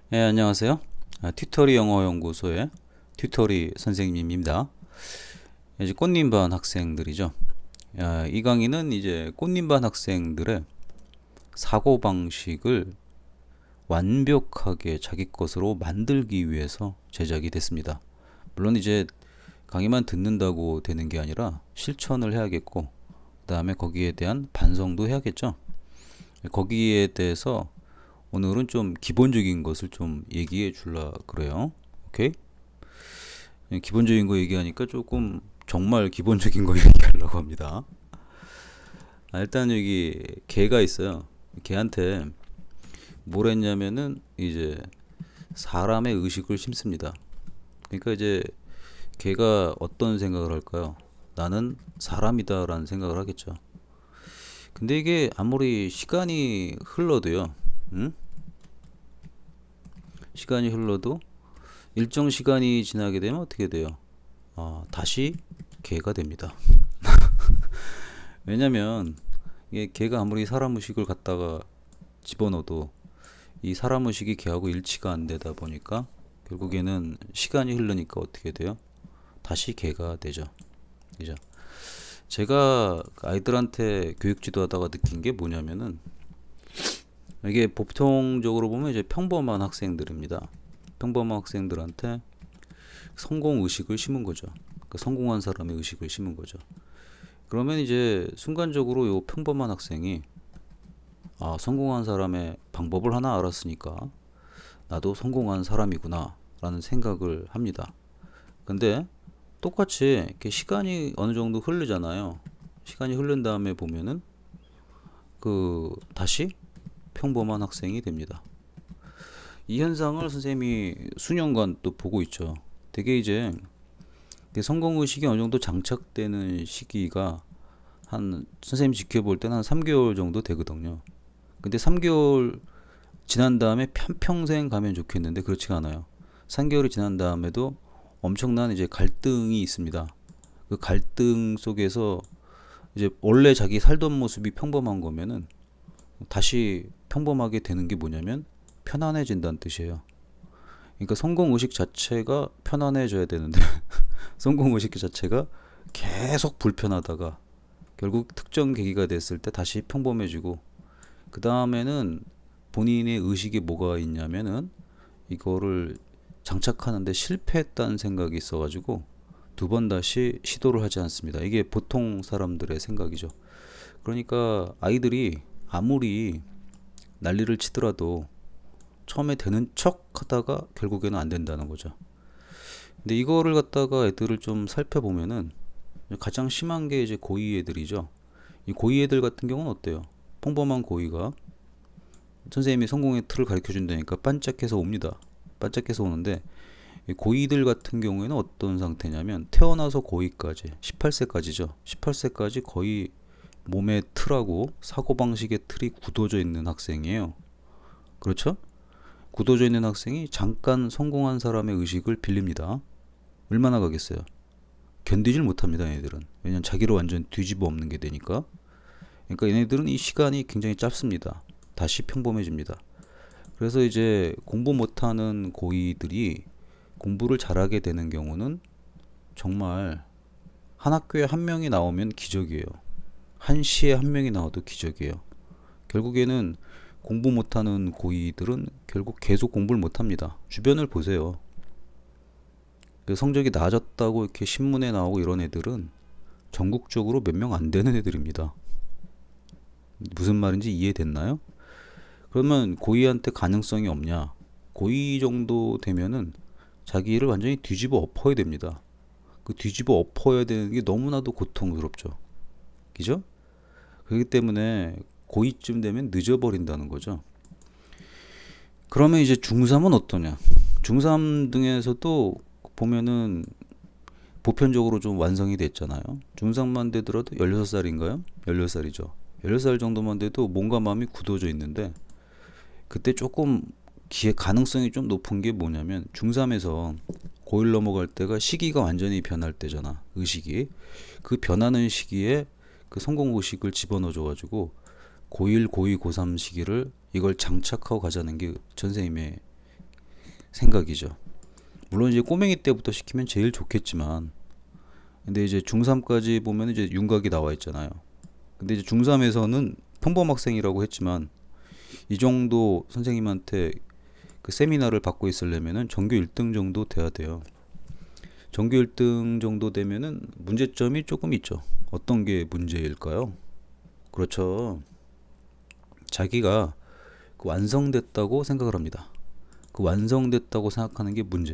네, 안녕하세요. 튜터리 영어 연구소의 튜터리 선생님입니다. 이제 꽃님반 학생들이죠. 이 강의는 이제 꽃님반 학생들의 사고방식을 완벽하게 자기 것으로 만들기 위해서 제작이 됐습니다. 물론 이제 강의만 듣는다고 되는 게 아니라 실천을 해야겠고, 그 다음에 거기에 대한 반성도 해야겠죠. 거기에 대해서 오늘은 좀 기본적인 것을 좀 얘기해 줄라 그래요. 오케이? 기본적인 거 얘기하니까 조금 정말 기본적인 거 얘기하려고 합니다. 일단 여기 개가 있어요. 개한테 뭘 했냐면은 이제 사람의 의식을 심습니다. 그러니까 이제 개가 어떤 생각을 할까요? 나는 사람이다라는 생각을 하겠죠. 근데 이게 아무리 시간이 흘러도요. 응? 시간이 흘러도 일정 시간이 지나게 되면 어떻게 돼요? 다시 개가 됩니다. 왜냐면 이게 개가 아무리 사람 의식을 갖다가 집어넣어도 이 사람 의식이 개하고 일치가 안 되다 보니까 결국에는 시간이 흐르니까 어떻게 돼요? 다시 개가 되죠. 그죠? 제가 아이들한테 교육 지도하다가 느낀 게 뭐냐면은 이게 보통적으로 보면 이제 평범한 학생들입니다. 평범한 학생들한테 성공 의식을 심은 거죠. 그러니까 성공한 사람의 의식을 심은 거죠. 그러면 이제 순간적으로 요 평범한 학생이 성공한 사람의 방법을 하나 알았으니까 나도 성공한 사람이구나 라는 생각을 합니다. 근데 똑같이 이렇게 시간이 어느 정도 흐르잖아요. 시간이 흐른 다음에 보면은 다시 평범한 학생이 됩니다. 이 현상을 선생님이 수년간 또 보고 있죠. 되게 이제 성공의식이 어느 정도 장착되는 시기가 한 선생님이 지켜볼 때는 한 3개월 정도 되거든요. 근데 3개월 지난 다음에 평생 가면 좋겠는데 그렇지가 않아요. 3개월이 지난 다음에도 엄청난 이제 갈등이 있습니다. 그 갈등 속에서 이제 원래 자기 살던 모습이 평범한 거면은 다시 평범하게 되는 게 뭐냐면 편안해진다는 뜻이에요. 그러니까 성공 의식 자체가 편안해져야 되는데 성공 의식 자체가 계속 불편하다가 결국 특정 계기가 됐을 때 다시 평범해지고 그 다음에는 본인의 의식이 뭐가 있냐면은 이거를 장착하는데 실패했다는 생각이 있어가지고 두 번 다시 시도를 하지 않습니다. 이게 보통 사람들의 생각이죠. 그러니까 아이들이 아무리 난리를 치더라도 처음에 되는 척 하다가 결국에는 안 된다는 거죠. 근데 이거를 갖다가 애들을 좀 살펴보면은 가장 심한 게 이제 고2 애들이죠. 이 고2 애들 같은 경우는 어때요? 평범한 고2가 선생님이 성공의 틀을 가르쳐 준다니까 반짝해서 옵니다. 반짝해서 오는데 고2들 같은 경우에는 어떤 상태냐면 태어나서 고2까지 18세까지죠. 18세까지 거의 몸의 틀하고 사고방식의 틀이 굳어져 있는 학생이에요. 그렇죠? 굳어져 있는 학생이 잠깐 성공한 사람의 의식을 빌립니다. 얼마나 가겠어요? 견디질 못합니다, 얘네들은. 왜냐면 자기를 완전 뒤집어 엎는 게 되니까. 그러니까 얘네들은 이 시간이 굉장히 짧습니다. 다시 평범해집니다. 그래서 이제 공부 못하는 고이들이 공부를 잘하게 되는 경우는 정말 한 학교에 한 명이 나오면 기적이에요. 한 시에 한 명이 나와도 기적이에요. 결국에는 공부 못하는 고이들은 결국 계속 공부를 못합니다. 주변을 보세요. 성적이 낮았다고 이렇게 신문에 나오고 이런 애들은 전국적으로 몇 명 안 되는 애들입니다. 무슨 말인지 이해됐나요? 그러면 고2한테 가능성이 없냐? 고2 정도 되면은 자기를 완전히 뒤집어 엎어야 됩니다. 그 뒤집어 엎어야 되는 게 너무나도 고통스럽죠. 그죠? 그렇기 때문에 고2쯤 되면 늦어버린다는 거죠. 그러면 이제 중3은 어떠냐? 중3 등에서도 보면은 보편적으로 좀 완성이 됐잖아요. 중3만 되더라도 16살인가요? 16살이죠. 16살 정도만 돼도 몸과 마음이 굳어져 있는데 그때 조금 기회 가능성이 좀 높은 게 뭐냐면 중3에서 고1 넘어갈 때가 시기가 완전히 변할 때잖아. 의식이. 그 변하는 시기에 그 성공 의식을 집어넣어 줘 가지고 고1, 고2, 고3 시기를 이걸 장착하고 가자는 게 선생님의 생각이죠. 물론 이제 꼬맹이 때부터 시키면 제일 좋겠지만, 근데 이제 중3까지 보면 이제 윤곽이 나와 있잖아요. 근데 이제 중3에서는 평범 학생이라고 했지만 이 정도 선생님한테 그 세미나를 받고 있으려면은 전교 1등 정도 돼야 돼요. 전교 1등 정도 되면은 문제점이 조금 있죠. 어떤 게 문제일까요? 그렇죠. 자기가 그 완성됐다고 생각을 합니다. 그 완성됐다고 생각하는 게 문제.